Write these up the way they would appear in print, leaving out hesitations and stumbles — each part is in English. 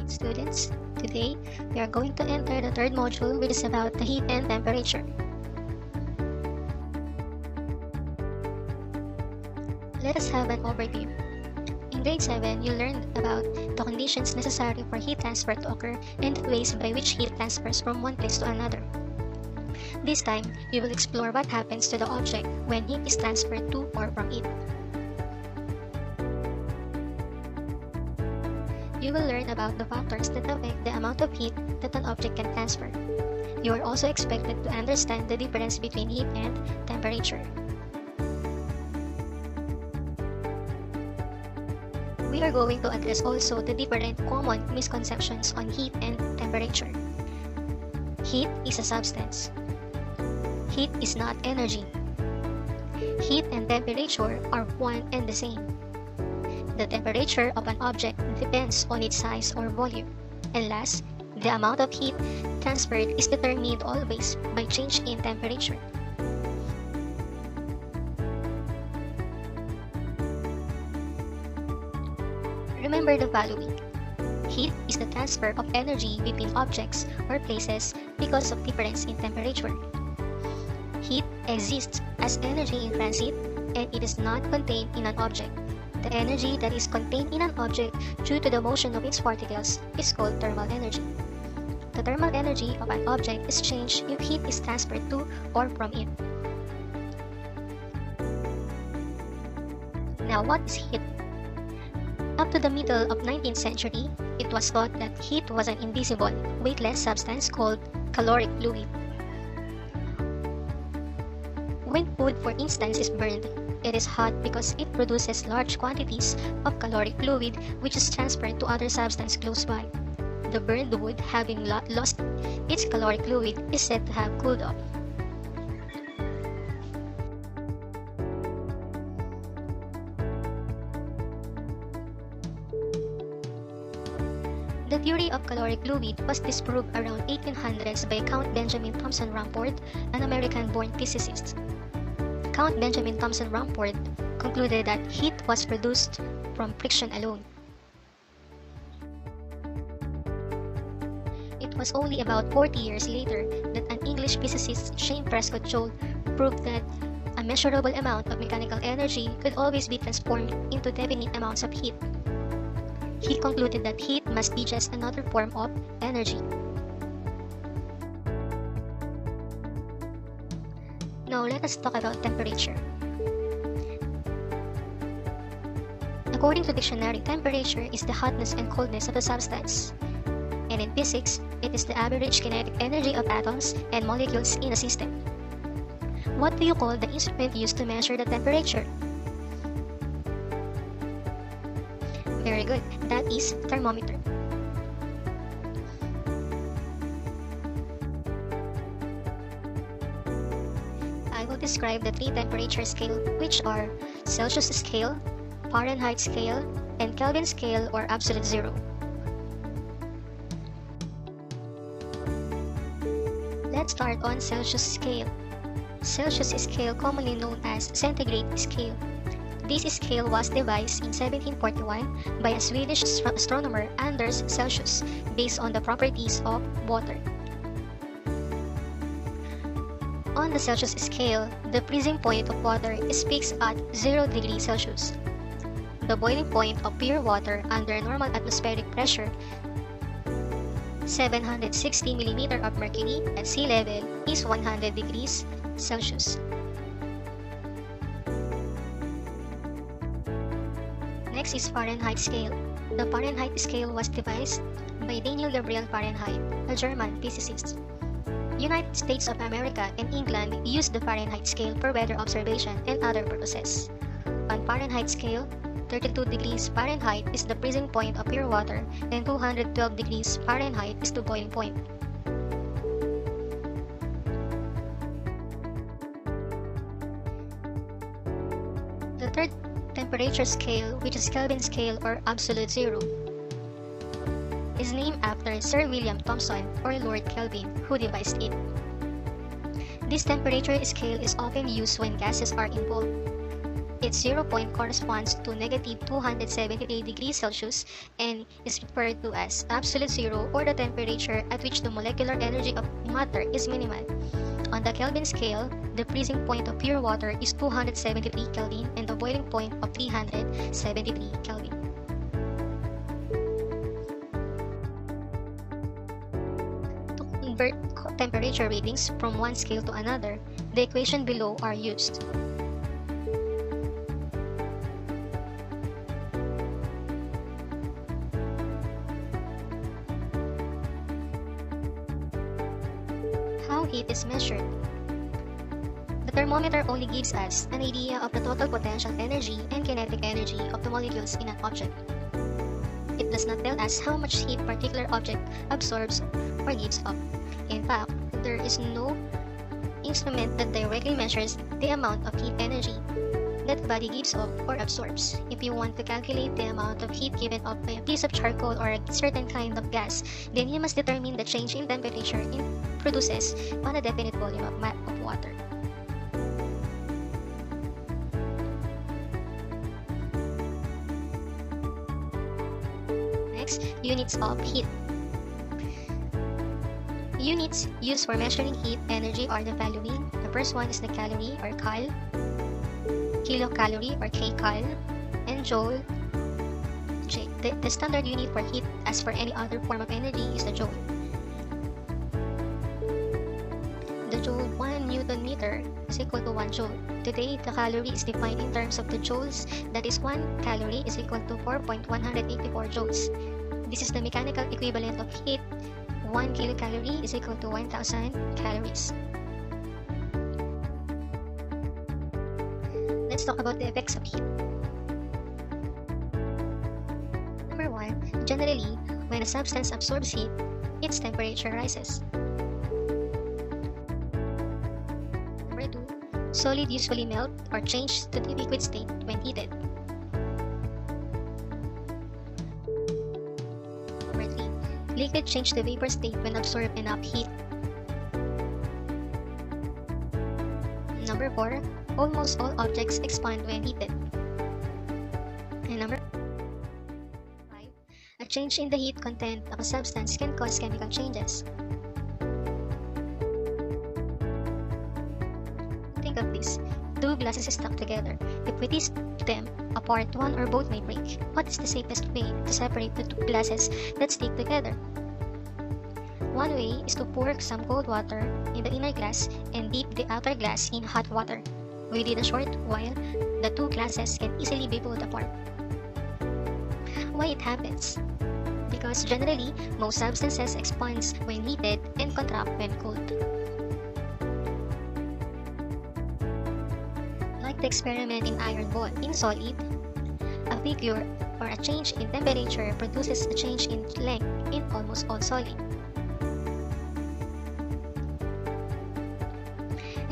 morning, students. Today, we are going to enter the third module, which is about the heat and temperature. Let us have an overview. In grade 7, you learned about the conditions necessary for heat transfer to occur and the ways by which heat transfers from one place to another. This time, you will explore what happens to the object when heat is transferred to or from it. You will learn about the factors that affect the amount of heat that an object can transfer. You are also expected to understand the difference between heat and temperature. We are going to address also the different common misconceptions on heat and temperature. Heat is a substance. Heat is not energy. Heat and temperature are one and the same. The temperature of an object depends on its size or volume. And last, the amount of heat transferred is determined always by change in temperature. Remember the following. Heat is the transfer of energy between objects or places because of difference in temperature. Heat exists as energy in transit and it is not contained in an object. The energy that is contained in an object due to the motion of its particles is called thermal energy. The thermal energy of an object is changed if heat is transferred to or from it. Now, what is heat? Up to the middle of 19th century, it was thought that heat was an invisible, weightless substance called caloric fluid. When food, for instance, is burned, it is hot because it produces large quantities of caloric fluid which is transferred to other substance close by. The burned wood, having lost its caloric fluid, is said to have cooled off. The theory of caloric fluid was disproved around 1800s by Count Benjamin Thomson Rumford, an American-born physicist. Count Benjamin Thomson Rumford concluded that heat was produced from friction alone. It was only about 40 years later that an English physicist, James Prescott Joule, proved that a measurable amount of mechanical energy could always be transformed into definite amounts of heat. He concluded that heat must be just another form of energy. Now let us talk about temperature. According to dictionary, temperature is the hotness and coldness of a substance. And in physics, it is the average kinetic energy of atoms and molecules in a system. What do you call the instrument used to measure the temperature? Very good, that is thermometer. I will describe the three temperature scale, which are Celsius scale, Fahrenheit scale, and Kelvin scale or absolute zero. Let's start on Celsius scale. Celsius scale, commonly known as centigrade scale. This scale was devised in 1741 by a Swedish astronomer Anders Celsius based on the properties of water. On the Celsius scale, the freezing point of water is fixed at 0 degrees Celsius. The boiling point of pure water under normal atmospheric pressure, 760 mm of mercury at sea level, is 100 degrees Celsius. Next is Fahrenheit scale. The Fahrenheit scale was devised by Daniel Gabriel Fahrenheit, a German physicist. United States of America and England used the Fahrenheit scale for weather observation and other purposes. On Fahrenheit scale, 32 degrees Fahrenheit is the freezing point of pure water and 212 degrees Fahrenheit is the boiling point. The third temperature scale, which is Kelvin scale or absolute zero, is named after Sir William Thomson or Lord Kelvin, who devised it. This temperature scale is often used when gases are involved. Its 0 point corresponds to negative 278 degrees Celsius and is referred to as absolute zero, or the temperature at which the molecular energy of matter is minimal. On the Kelvin scale, the freezing point of pure water is 273 Kelvin and the boiling point of 373 Kelvin. To convert temperature readings from one scale to another, the equation below are used. How heat is measured. The thermometer only gives us an idea of the total potential energy and kinetic energy of the molecules in an object. It does not tell us how much heat a particular object absorbs or gives off. In fact, there is no instrument that directly measures the amount of heat energy that the body gives off or absorbs. If you want to calculate the amount of heat given off by a piece of charcoal or a certain kind of gas, then you must determine the change in temperature it produces on a definite volume of water. Next, units of heat. Units used for measuring heat energy are the following. The first one is the calorie or cal, kilocalorie or kcal, and joule. The standard unit for heat, as for any other form of energy, is the joule. The joule 1 Newton meter is equal to 1 joule. Today, the calorie is defined in terms of the joules. That is, 1 calorie is equal to 4.184 joules. This is the mechanical equivalent of heat. 1 kilocalorie is equal to 1000 calories. Let's talk about the effects of heat. Number 1. Generally, when a substance absorbs heat, its temperature rises. Number 2. Solid usually melt or change to the liquid state when heated. Number 3. Liquid change to vapor state when absorb enough heat. Number 4. Almost all objects expand when heated. And number 5. A change in the heat content of a substance can cause chemical changes. Think of this. Two glasses stuck together. If we twist them apart, one or both may break. What is the safest way to separate the two glasses that stick together? One way is to pour some cold water in the inner glass and dip the outer glass in hot water. Within a short while, the two glasses can easily be pulled apart. Why it happens? Because generally, most substances expand when heated and contract when cooled. Like the experiment in iron ball. In solid, a figure or a change in temperature produces a change in length in almost all solid.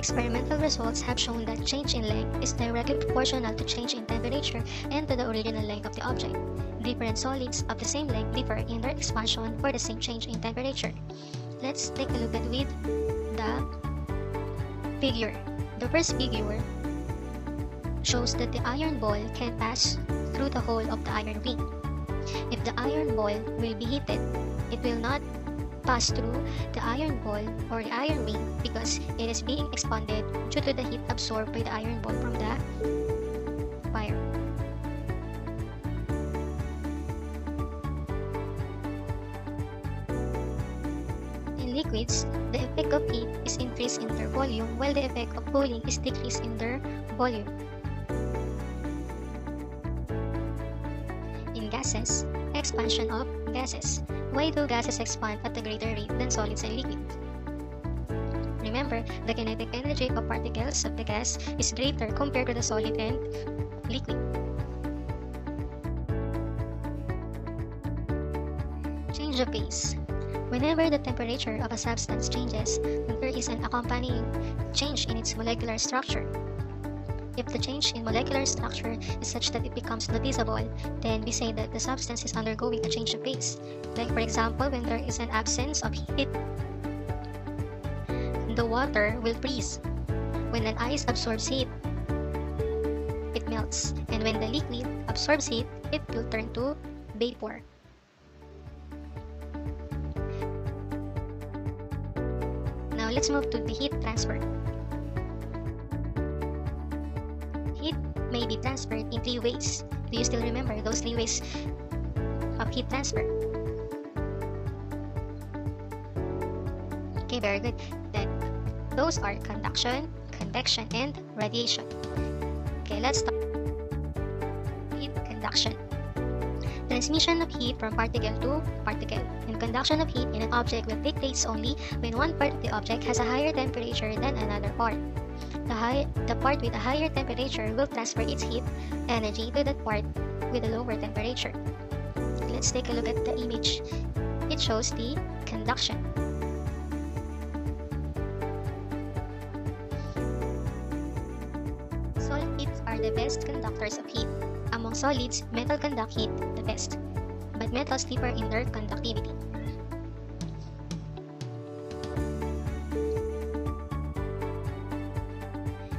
Experimental results have shown that change in length is directly proportional to change in temperature and to the original length of the object. Different solids of the same length differ in their expansion for the same change in temperature. Let's take a look at with the figure. The first figure shows that the iron ball can pass through the hole of the iron ring. If the iron ball will be heated, it will not pass through the iron ball or the iron ring because it is being expanded due to the heat absorbed by the iron ball from the fire. In liquids, the effect of heat is increase in their volume while the effect of cooling is decrease in their volume. In gases, expansion of gases. Why do gases expand at a greater rate than solids and liquids? Remember, the kinetic energy of particles of the gas is greater compared to the solid and liquid. Change of phase. Whenever the temperature of a substance changes, there is an accompanying change in its molecular structure. If the change in molecular structure is such that it becomes noticeable, then we say that the substance is undergoing a change of phase. Like for example, when there is an absence of heat, the water will freeze. When an ice absorbs heat, it melts. melts, and when the liquid absorbs heat, it will turn to vapor. Now let's move to the heat transfer. Heat may be transferred in three ways. Do you still remember those three ways of heat transfer? Okay, very good. Then those are conduction, convection, and radiation. Okay, let's start with conduction. Transmission of heat from particle to particle, and conduction of heat in an object will take place only when one part of the object has a higher temperature than another part. The part with a higher temperature will transfer its heat energy to the part with a lower temperature. Let's take a look at the image. It shows the conduction. Solids are the best conductors of heat. Among solids, metal conduct heat the best, but metals differ in their conductivity.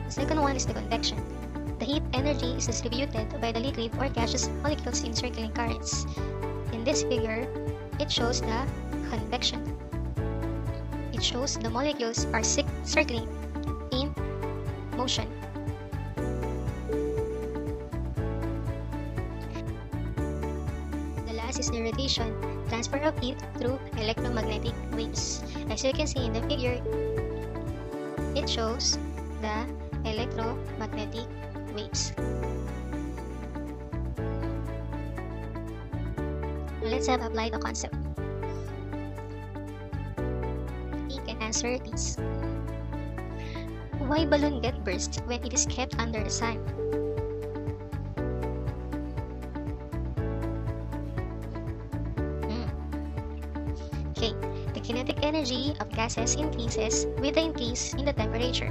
The second one is the convection. The heat energy is distributed by the liquid or gaseous molecules in circling currents. In this figure, it shows the convection. It shows the molecules are circling in motion. The last is the radiation, transfer of heat through electromagnetic waves. As you can see in the figure, it shows the electromagnetic waves. Let's have applied the concept. You can answer these. Why balloon get burst when it is kept under the sun? Okay, the kinetic energy of gases increases with the increase in the temperature.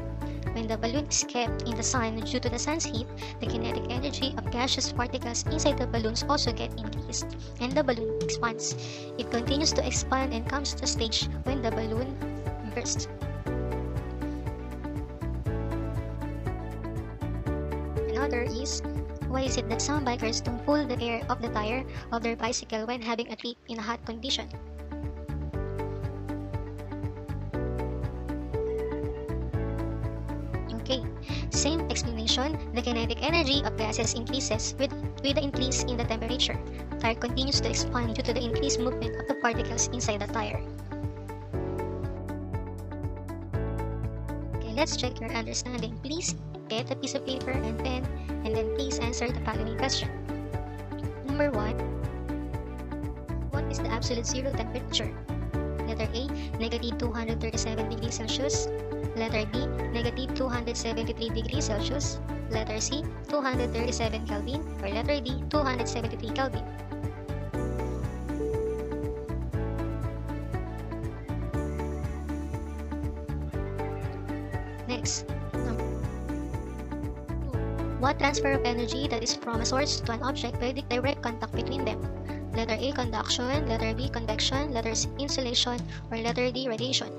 When the balloon is kept in the sun due to the sun's heat, the kinetic energy of gaseous particles inside the balloons also get increased, and the balloon expands. It continues to expand and comes to a stage when the balloon bursts. Another is, why is it that some bikers don't pull the air of the tire of their bicycle when having a trip in a hot condition? Okay, same explanation, the kinetic energy of gases increases with the increase in the temperature. Tire continues to expand due to the increased movement of the particles inside the tire. Okay, let's check your understanding. Please get a piece of paper and pen, and then please answer the following question. Number 1. What is the absolute zero temperature? Letter A, negative 237 degrees Celsius. Letter B, negative 273 degrees Celsius. Letter C, 237 Kelvin. Or letter D, 273 Kelvin. Next, what transfer of energy that is from a source to an object by direct contact between them? Letter A, conduction. Letter B, convection. Letter C, insulation. Or letter D, radiation.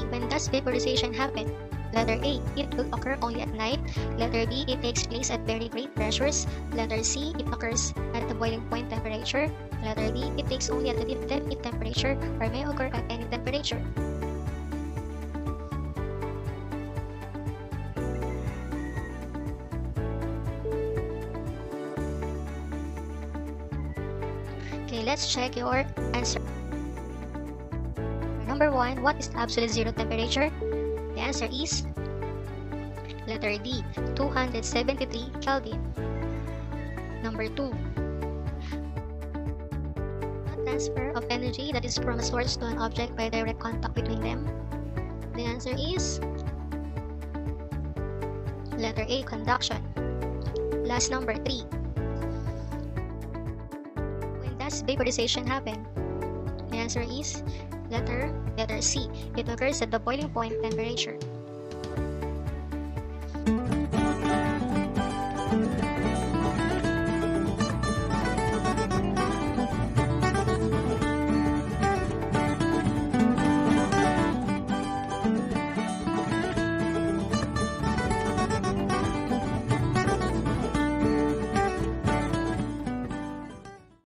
When does vaporization happen? Letter A, it will occur only at night. Letter B, it takes place at very great pressures. Letter C, it occurs at the boiling point temperature. Letter D, it takes only at the dead heat temperature or may occur at any temperature. Okay, let's check your answer. Number 1, what is the absolute zero temperature? The answer is letter D, 273 Kelvin. Number 2, what transfer of energy that is from a source to an object by direct contact between them? The answer is letter A, conduction. Last, number 3. When does vaporization happen? The answer is letter C. It occurs at the boiling point temperature.